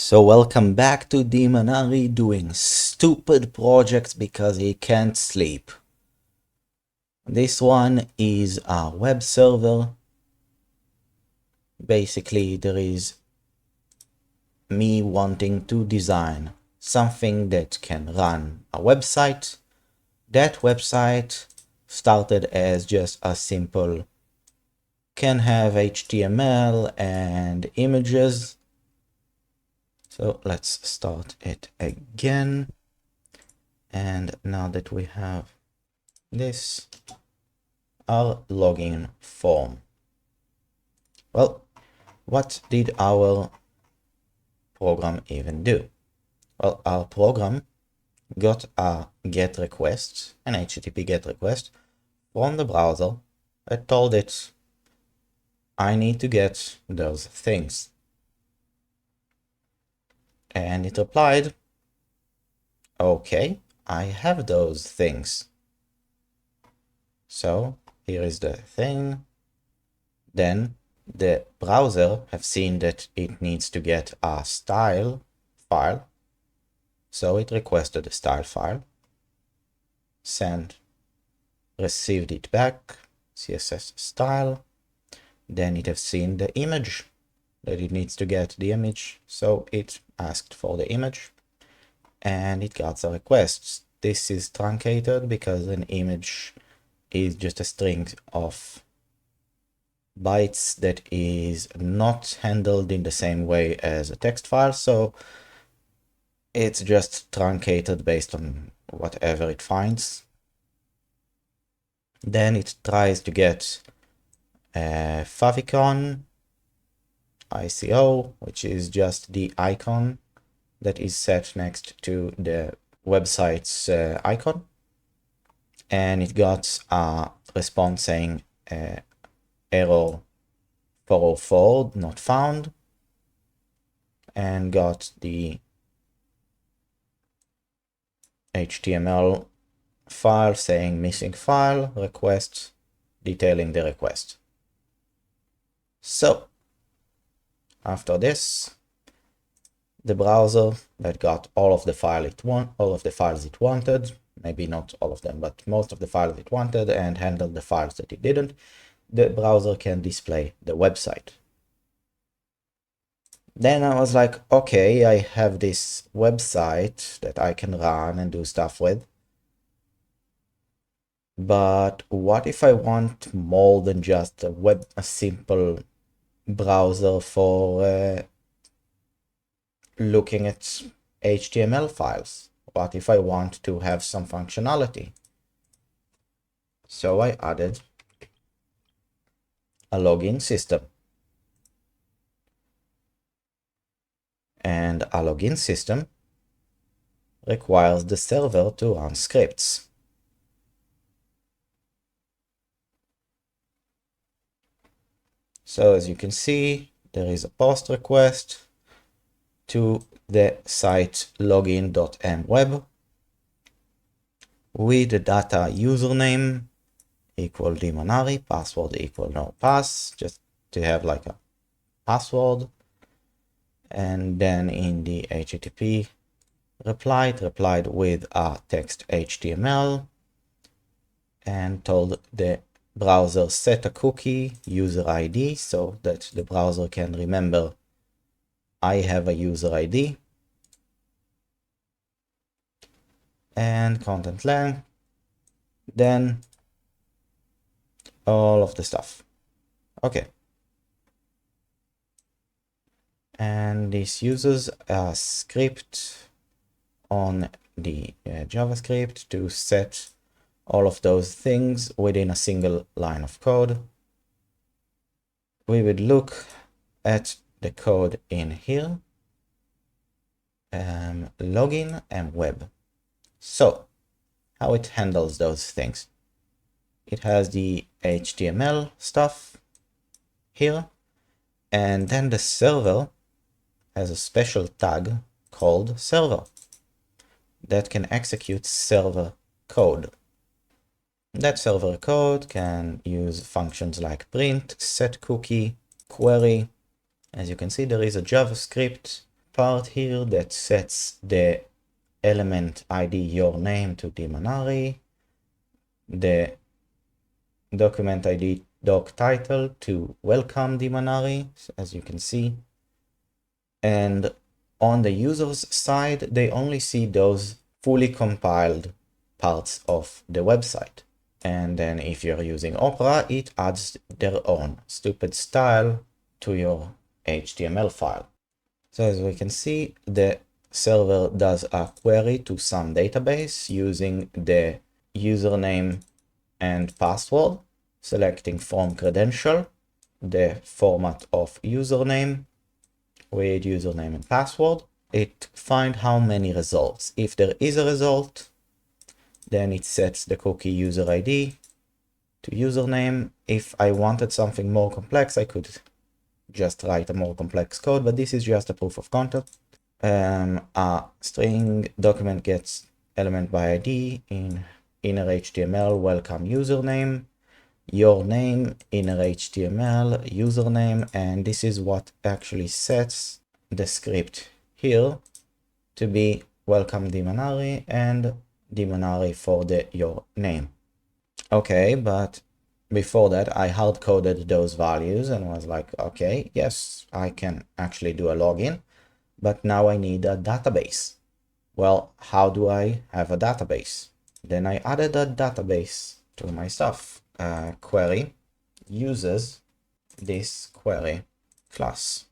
So welcome back to Demonari doing stupid projects because he can't sleep. This one is a web server. Basically, there is me wanting to design something that can run a website. That website started as just a simple can have HTML and images. So let's start it again. And now that we have this, our login form. Well, what did our program even do? Well, our program got a GET request, an HTTP GET request from the browser that told it, I need to get those things. And it replied, okay, I have those things. So here is the thing. Then the browser have seen that it needs to get a style file. So it requested a style file, sent, received it back, CSS style. Then it has seen the image, that it needs to get the image. So it asked for the image and it got the request. This is truncated because an image is just a string of bytes that is not handled in the same way as a text file. So it's just truncated based on whatever it finds. Then it tries to get a favicon ICO, which is just the icon that is set next to the website's icon. And it got a response saying error 404 not found, and got the HTML file saying missing file request, detailing the request. So after this, the browser that got all of the files it wanted, maybe not all of them, but most of the files it wanted, and handled the files that it didn't, the browser can display the website. Then I was like, okay, I have this website that I can run and do stuff with. But what if I want more than just a simple browser for looking at HTML files? What if I want to have some functionality? So I added a login system. And a login system requires the server to run scripts. So as you can see, there is a post request to the site login.mweb with the data username equal Demonari, password equal no pass, just to have like a password. And then in the HTTP replied with a text HTML and told the browser set a cookie user ID so that the browser can remember I have a user ID, and content length, then all of the stuff. Okay. And this uses a script on the JavaScript to set all of those things within a single line of code. We would look at the code in here, login and web. So how it handles those things. It has the HTML stuff here, and then the server has a special tag called server that can execute server code. That server code can use functions like print, set cookie, query. As you can see, there is a JavaScript part here that sets the element ID your name to Dimanari, the document ID doc title to welcome Dimanari, as you can see. And on the user's side, they only see those fully compiled parts of the website. And then if you're using Opera, it adds their own stupid style to your HTML file. So as we can see, the server does a query to some database using the username and password, selecting from credential the format of username with username and password. It finds how many results. If there is a result, then it sets the cookie user ID to username. If I wanted something more complex, I could just write a more complex code, but this is just a proof of concept. A string document gets element by ID in inner HTML, welcome username, your name, inner HTML, username, and this is what actually sets the script here to be welcome Dimanari and Dimanari for your name. Okay, but before that I hard-coded those values and was like, okay, yes, I can actually do a login, but now I need a database. Well, how do I have a database? Then I added a database to my stuff. Query uses this query class.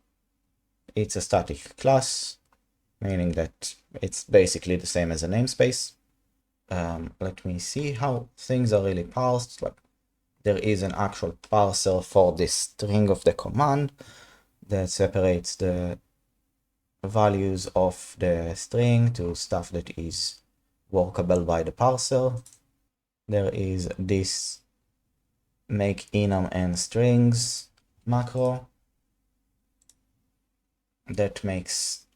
It's a static class, meaning that it's basically the same as a namespace. Let me see how things are really parsed. Like, there is an actual parser for this string of the command that separates the values of the string to stuff that is workable by the parser. There is this make enum and strings macro that makes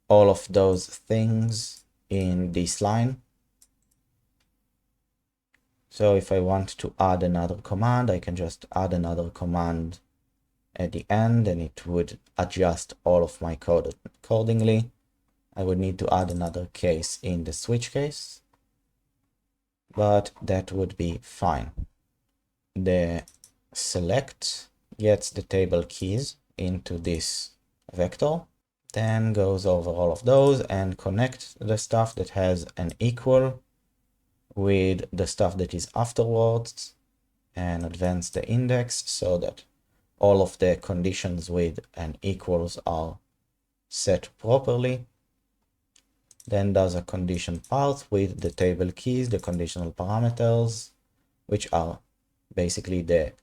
all of those things in this line. So if I want to add another command, I can just add another command at the end and it would adjust all of my code accordingly. I would need to add another case in the switch case, but that would be fine. The select gets the table keys into this vector, then goes over all of those and connects the stuff that has an equal with the stuff that is afterwards and advance the index so that all of the conditions with an equals are set properly. Then does a condition part with the table keys, the conditional parameters, which are basically the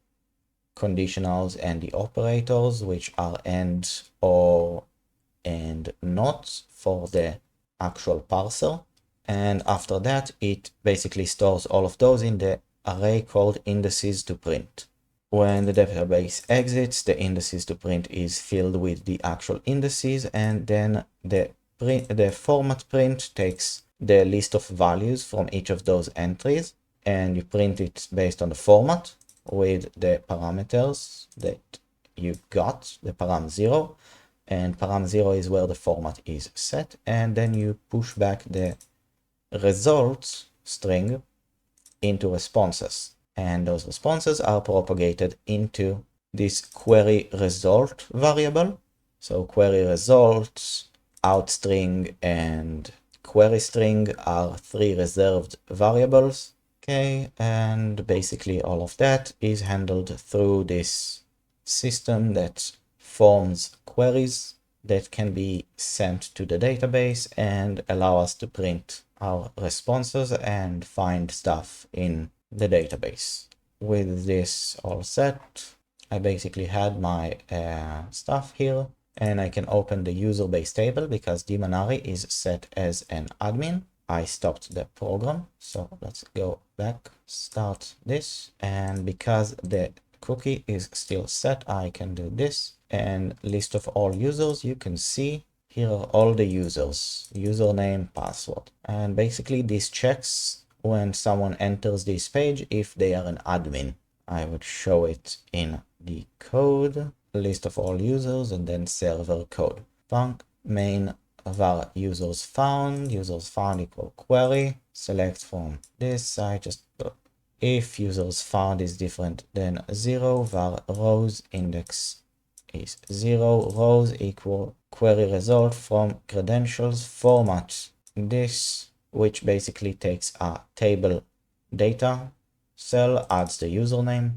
conditionals and the operators, which are and, or, and not for the actual parser. And after that, it basically stores all of those in the array called indices to print. When the database exits, the indices to print is filled with the actual indices, and then the format print takes the list of values from each of those entries, and you print it based on the format with the parameters that you got, the param0, and param0 is where the format is set, and then you push back the results string into responses, and those responses are propagated into this query result variable. So query results, out string, and query string are three reserved variables. Okay, and basically all of that is handled through this system that forms queries that can be sent to the database and allow us to print our responses and find stuff in the database. With this all set, I basically had my stuff here, and I can open the user base table because Dimanari is set as an admin. I stopped the program, so let's go back, start this, and because the cookie is still set, I can do this, and list of all users. You can see here are all the users, username, password, and basically this checks when someone enters this page if they are an admin. I would show it in the code, list of all users, and then server code. Func main var users found equal query, select from this. I just if users found is different than 0, var rows index is 0, rows equal query result from credentials format. This, which basically takes a table data cell, adds the username,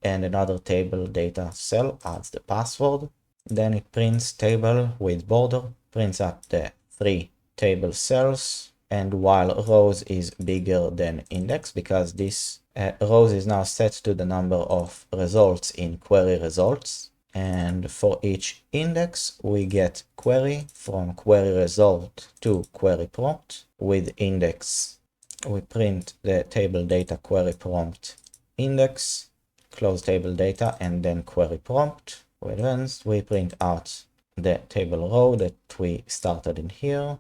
and another table data cell adds the password. Then it prints table with border, prints up the 3 table cells, and while rows is bigger than index, because this rows is now set to the number of results in query results. And for each index, we get query from query result to query prompt. With index, we print the table data query prompt index, close table data, and then query prompt. With advanced, we print out the table row that we started in here.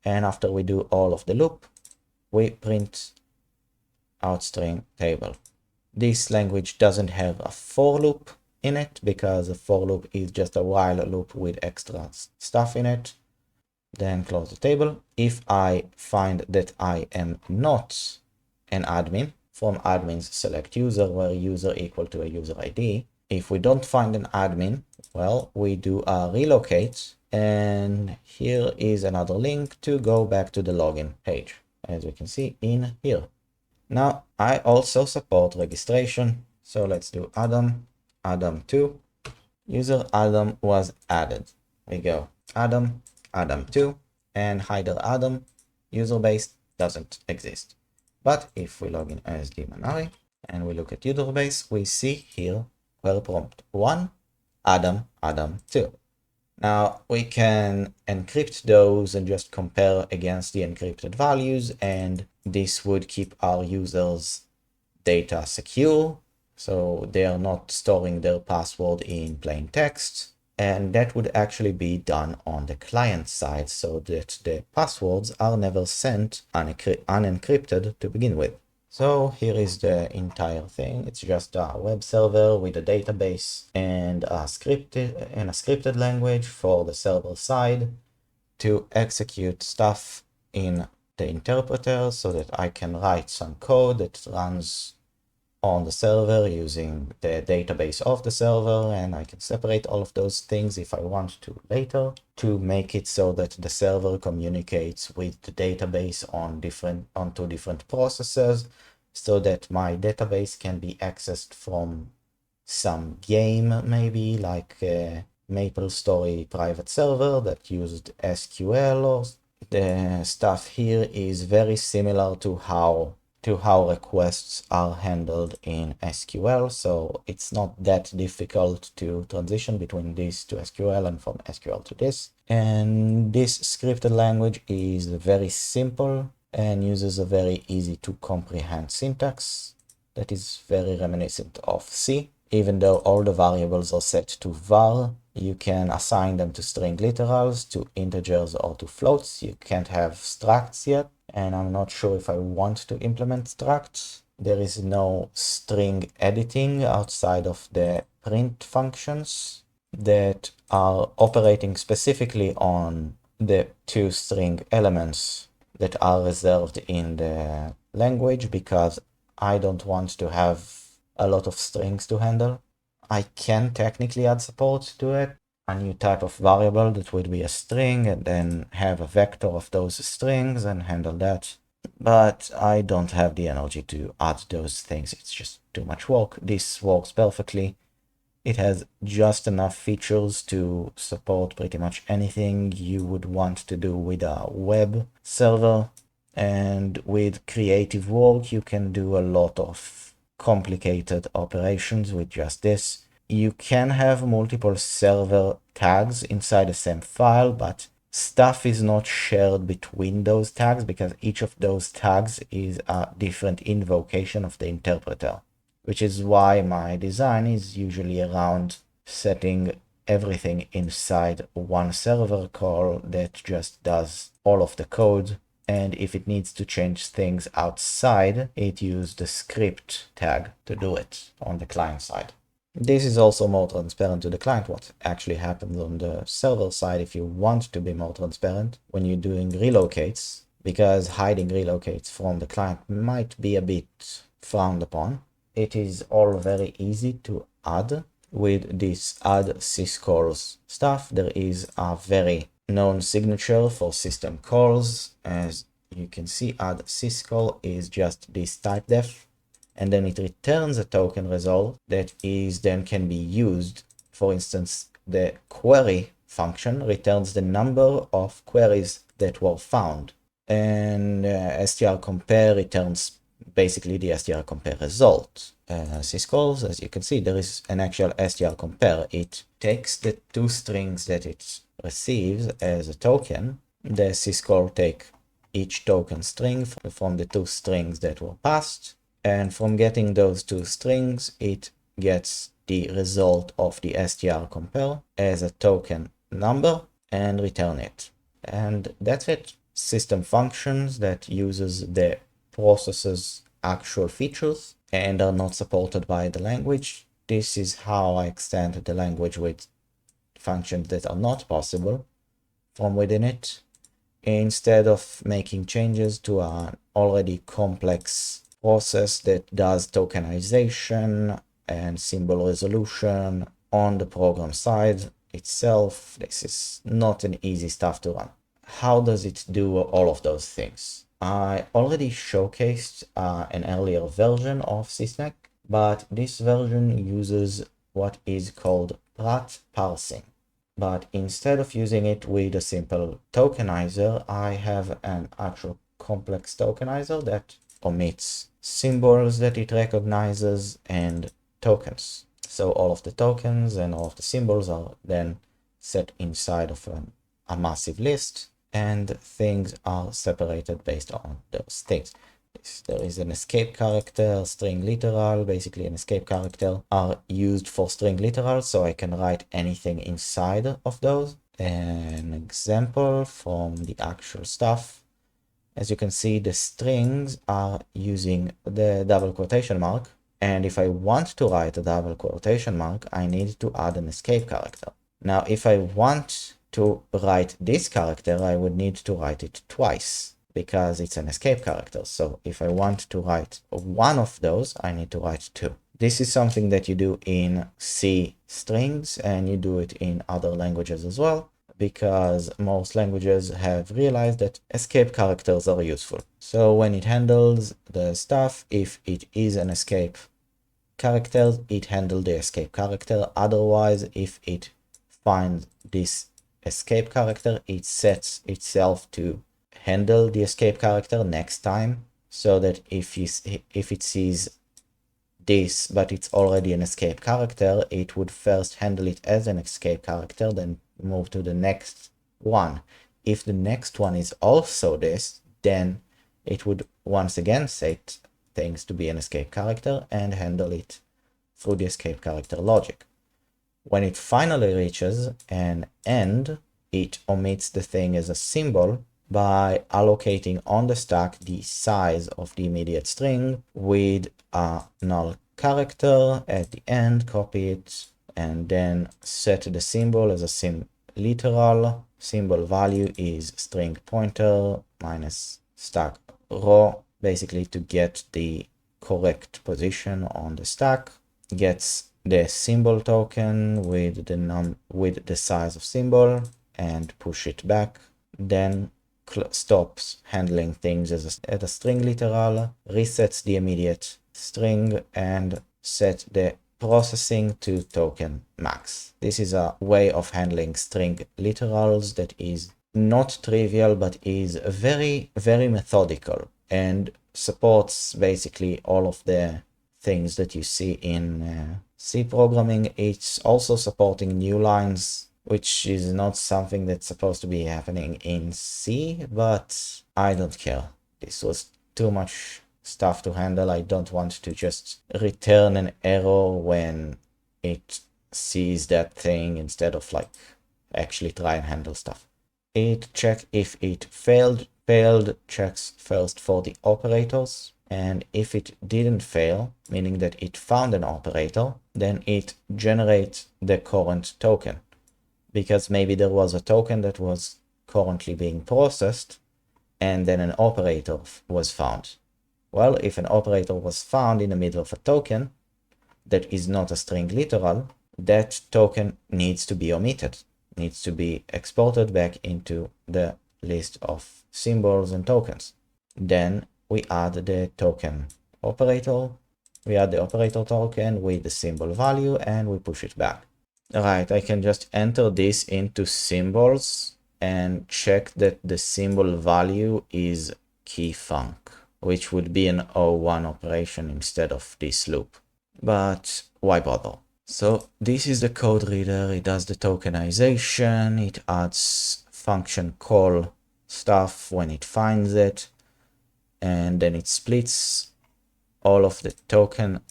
And after we do all of the loop, we print out string table. This language doesn't have a for loop in it, because a for loop is just a while loop with extra stuff in it. Then close the table. If I find that I am not an admin, from admins select user, where user equal to a user ID. If we don't find an admin, well, we do a relocate, and here is another link to go back to the login page, as we can see in here. Now, I also support registration, so let's do Adam2. User Adam was added. We go Adam2, and hider Adam user base doesn't exist. But if we log in as Dimanari and we look at user base, we see here query prompt 1, Adam2. Now we can encrypt those and just compare against the encrypted values, and this would keep our users' data secure, so they are not storing their password in plain text. And that would actually be done on the client side, so that the passwords are never sent unencrypted to begin with. So here is the entire thing. It's just a web server with a database and a scripted language for the server side to execute stuff in the interpreter, so that I can write some code that runs on the server using the database of the server, and I can separate all of those things if I want to later, to make it so that the server communicates with the database on two different processes, so that my database can be accessed from some game, maybe like MapleStory private server that used SQL. Or the stuff here is very similar to how requests are handled in SQL, so it's not that difficult to transition between this to SQL and from SQL to this. And this scripted language is very simple and uses a very easy to comprehend syntax that is very reminiscent of C. Even though all the variables are set to var, you can assign them to string literals, to integers, or to floats. You can't have structs yet, and I'm not sure if I want to implement structs. There is no string editing outside of the print functions that are operating specifically on the 2 string elements that are reserved in the language, because I don't want to have a lot of strings to handle. I can technically add support to it, a new type of variable that would be a string, and then have a vector of those strings and handle that. But I don't have the energy to add those things. It's just too much work. This works perfectly. It has just enough features to support pretty much anything you would want to do with a web server. And with creative work, you can do a lot of complicated operations with just this. You can have multiple server tags inside the same file, but stuff is not shared between those tags, because each of those tags is a different invocation of the interpreter, which is why my design is usually around setting everything inside one server call that just does all of the code. And if it needs to change things outside, it uses the script tag to do it on the client side. This is also more transparent to the client, what actually happens on the server side if you want to be more transparent when you're doing relocates, because hiding relocates from the client might be a bit frowned upon. It is all very easy to add with this add syscalls stuff. There is a very known signature for system calls. As you can see, add syscall is just this type def, and then it returns a token result that is then can be used. For instance, the query function returns the number of queries that were found, and strCompare returns basically the strCompare result. Syscalls, as you can see, there is an actual strCompare. It takes the two strings that it receives as a token. The syscall take each token string from the two strings that were passed, and from getting those two strings, it gets the result of the strCompare as a token number and return it. And that's it. System functions that uses the process's actual features and are not supported by the language. This is how I extend the language with functions that are not possible from within it, instead of making changes to an already complex process that does tokenization and symbol resolution on the program side itself. This is not an easy stuff to run. How does it do all of those things? I already showcased an earlier version of C-Snek, but this version uses what is called Pratt Parsing. But instead of using it with a simple tokenizer, I have an actual complex tokenizer that omits symbols that it recognizes and tokens. So all of the tokens and all of the symbols are then set inside of a massive list, and things are separated based on those things. There is an escape character, string literal. Basically, an escape character are used for string literals, so I can write anything inside of those. An example from the actual stuff. As you can see, the strings are using the double quotation mark, and if I want to write a double quotation mark, I need to add an escape character. Now, if I want to write this character, I would need to write it twice, because it's an escape character. So if I want to write one of those, I need to write two. This is something that you do in C strings, and you do it in other languages as well, because most languages have realized that escape characters are useful. So when it handles the stuff, if it is an escape character, it handles the escape character. Otherwise, if it finds this escape character, it sets itself to handle the escape character next time, so that if it sees this but it's already an escape character, it would first handle it as an escape character, then move to the next one. If the next one is also this, then it would once again set things to be an escape character and handle it through the escape character logic. When it finally reaches an end, it omits the thing as a symbol by allocating on the stack the size of the immediate string with a null character at the end, copy it, and then set the symbol as a literal. Symbol value is string pointer minus stack row, basically to get the correct position on the stack. Gets the symbol token with the size of symbol and push it back. Then stops handling things as a string literal, resets the immediate string, and set the processing to token max. This is a way of handling string literals that is not trivial, but is very, very methodical and supports basically all of the things that you see in C programming. It's also supporting new lines, which is not something that's supposed to be happening in C, but I don't care. This was too much stuff to handle. I don't want to just return an error when it sees that thing instead of like actually try and handle stuff. It checks if it failed. Failed checks first for the operators. And if it didn't fail, meaning that it found an operator, then it generates the current token. Because maybe there was a token that was currently being processed, and then an operator was found. Well, if an operator was found in the middle of a token that is not a string literal, that token needs to be omitted, needs to be exported back into the list of symbols and tokens. Then we add the token operator. We add the operator token with the symbol value and we push it back. All right, I can just enter this into symbols and check that the symbol value is key func, which would be an O1 operation instead of this loop. But why bother? So this is the code reader. It does the tokenization. It adds function call stuff when it finds it. And then it splits all of the token,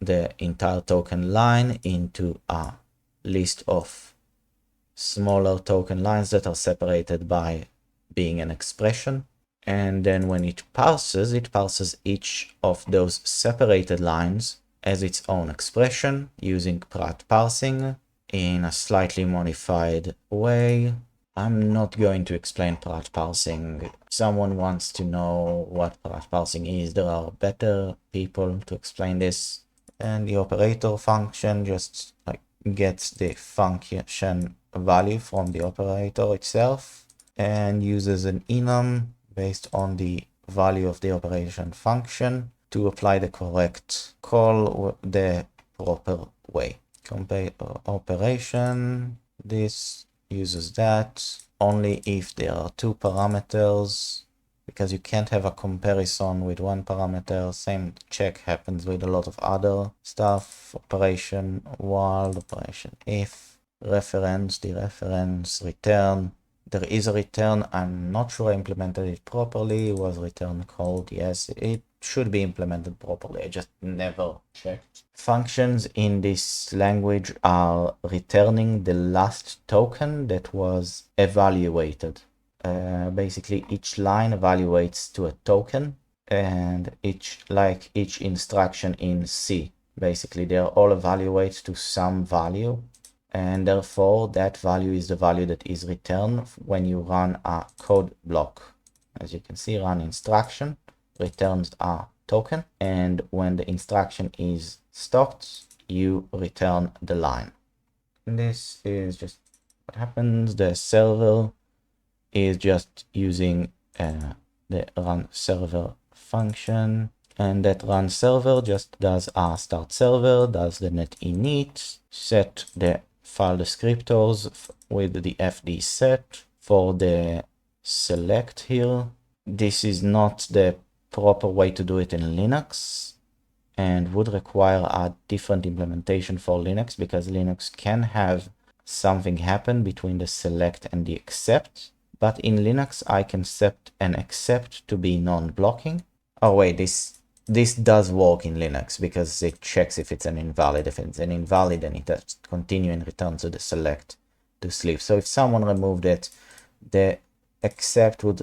the entire token line, into a list of smaller token lines that are separated by being an expression. And then when it parses each of those separated lines as its own expression using Pratt Parsing in a slightly modified way. I'm not going to explain Pratt Parsing. If someone wants to know what Pratt Parsing is, there are better people to explain this. And the operator function just gets the function value from the operator itself and uses an enum based on the value of the operation function to apply the correct call the proper way. Operation, this uses that only if there are two parameters, because you can't have a comparison with one parameter. Same check happens with a lot of other stuff. Operation while, operation if, reference, dereference, return. There is a return. I'm not sure I implemented it properly. It was return code. Yes, it should be implemented properly. I just never checked. Functions in this language are returning the last token that was evaluated. Basically, each line evaluates to a token, and each instruction in C. Basically, they all evaluate to some value. And therefore, that value is the value that is returned when you run a code block. As you can see, run instruction returns a token. And when the instruction is stopped, you return the line. And this is just what happens. The server is just using the run server function. And that run server just does a start server, does the NetInit, set the file descriptors with the fd set for the select here. This is not the proper way to do it in Linux and would require a different implementation for Linux, because Linux can have something happen between the select and the accept. But in Linux, I can set an accept to be non-blocking. Oh wait, this does work in Linux because it checks if it's an invalid. If it's an invalid, then it has to continue and return to the select to sleep. So if someone removed it, the accept would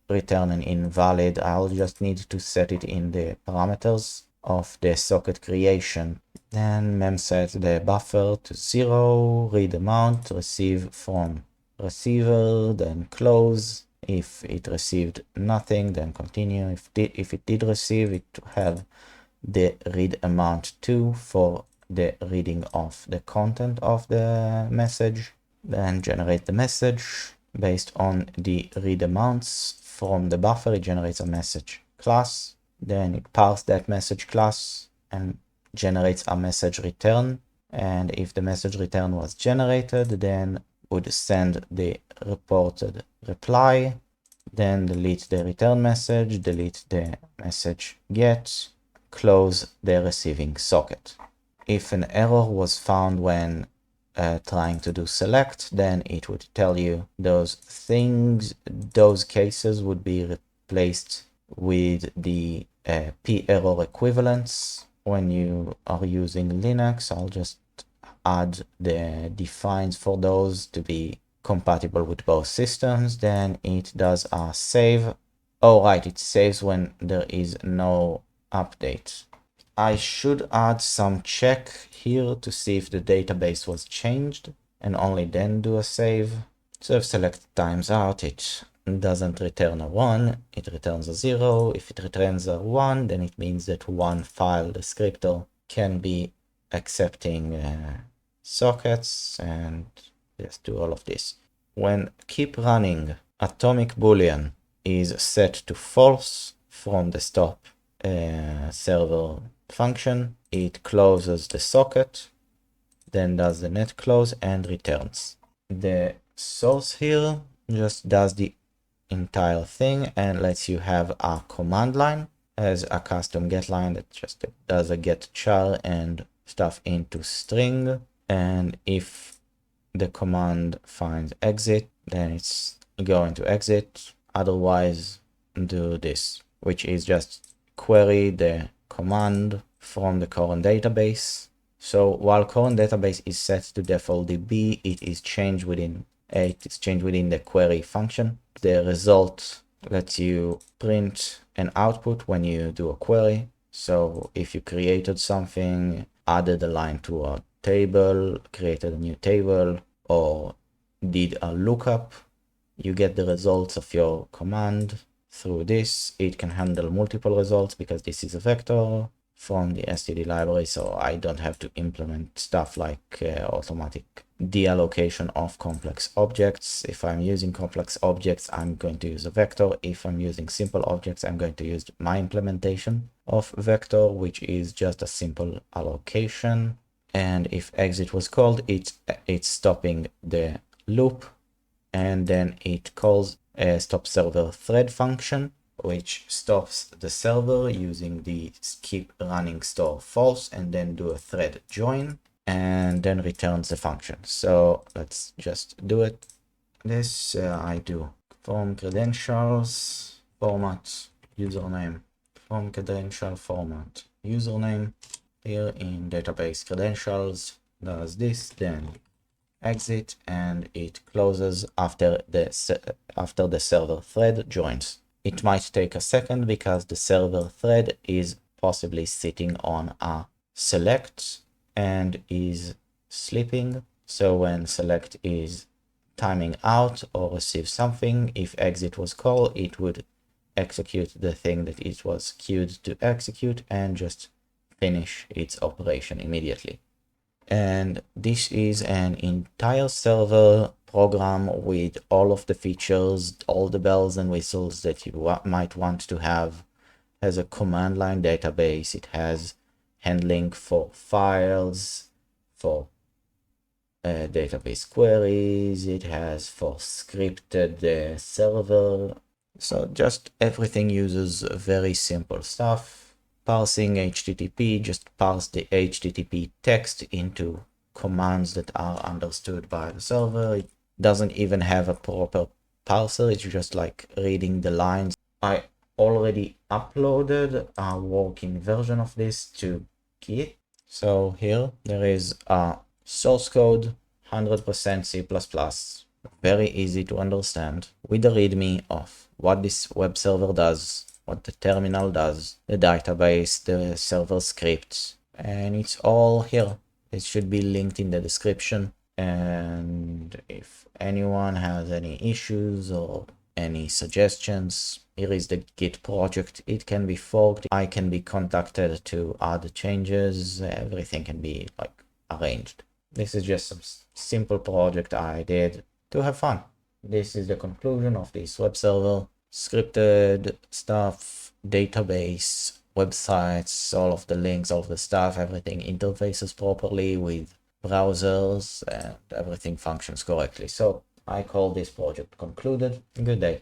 return an invalid. I'll just need to set it in the parameters of the socket creation. Then memset the buffer to 0, read amount, receive from receiver, then close. If it received nothing, then continue. If it did receive, it to have the read amount to for the reading of the content of the message. Then generate the message based on the read amounts from the buffer. It generates a message class. Then it parses that message class and generates a message return. And if the message return was generated, then would send the reported reply, then delete the return message, delete the message get, close the receiving socket. If an error was found when trying to do select, then it would tell you those things. Those cases would be replaced with the p-error equivalents. When you are using Linux, I'll just add the defines for those to be compatible with both systems. Then it does a save. Oh right, it saves when there is no update. I should add some check here to see if the database was changed and only then do a save. So if select times out, it doesn't return a 1, it returns a 0. If it returns a 1, then it means that one file descriptor can be accepting sockets, and just do all of this. When keep running atomic boolean is set to false from the stop server function, it closes the socket, then does the net close and returns. The source here just does the entire thing and lets you have a command line as a custom get line that just does a get char and stuff into string. And if the command finds exit, then it's going to exit. Otherwise, do this, which is just query the command from the current database. So while current database is set to default DB, it is changed within the query function. The result lets you print an output when you do a query. So if you created something, added a line to a table, created a new table, or did a lookup, you get the results of your command through this. It can handle multiple results because this is a vector from the std library, so I don't have to implement stuff like automatic deallocation of complex objects. If I'm using complex objects, I'm going to use a vector. If I'm using simple objects, I'm going to use my implementation of vector, which is just a simple allocation. And if exit was called, it's stopping the loop, and then it calls a stop server thread function, which stops the server using the keep running store false, and then do a thread join, and then returns the function. So let's just do it. This I do from credentials format username, from credential format username. Here in database credentials does this, then exit, and it closes after the server thread joins. It might take a second because the server thread is possibly sitting on a select and is sleeping. So when select is timing out or receives something, if exit was called, it would execute the thing that it was queued to execute and just finish its operation immediately. And this is an entire server program with all of the features, all the bells and whistles that you might want to have. It has a command line database. It has handling for files, for database queries. It has for scripted server. So just everything uses very simple stuff. Parsing HTTP, just parse the HTTP text into commands that are understood by the server. It doesn't even have a proper parser. It's just like reading the lines. I already uploaded a working version of this to Git. So here there is a source code, 100% C++, very easy to understand, with a README of what this web server does, what the terminal does, the database, the server scripts, and it's all here. It should be linked in the description. And if anyone has any issues or any suggestions, here is the Git project. It can be forked. I can be contacted to add changes. Everything can be like arranged. This is just some simple project I did to have fun. This is the conclusion of this web server. Scripted stuff, database, websites, all of the links, all of the stuff, everything interfaces properly with browsers, and everything functions correctly. So I call this project concluded. Good day.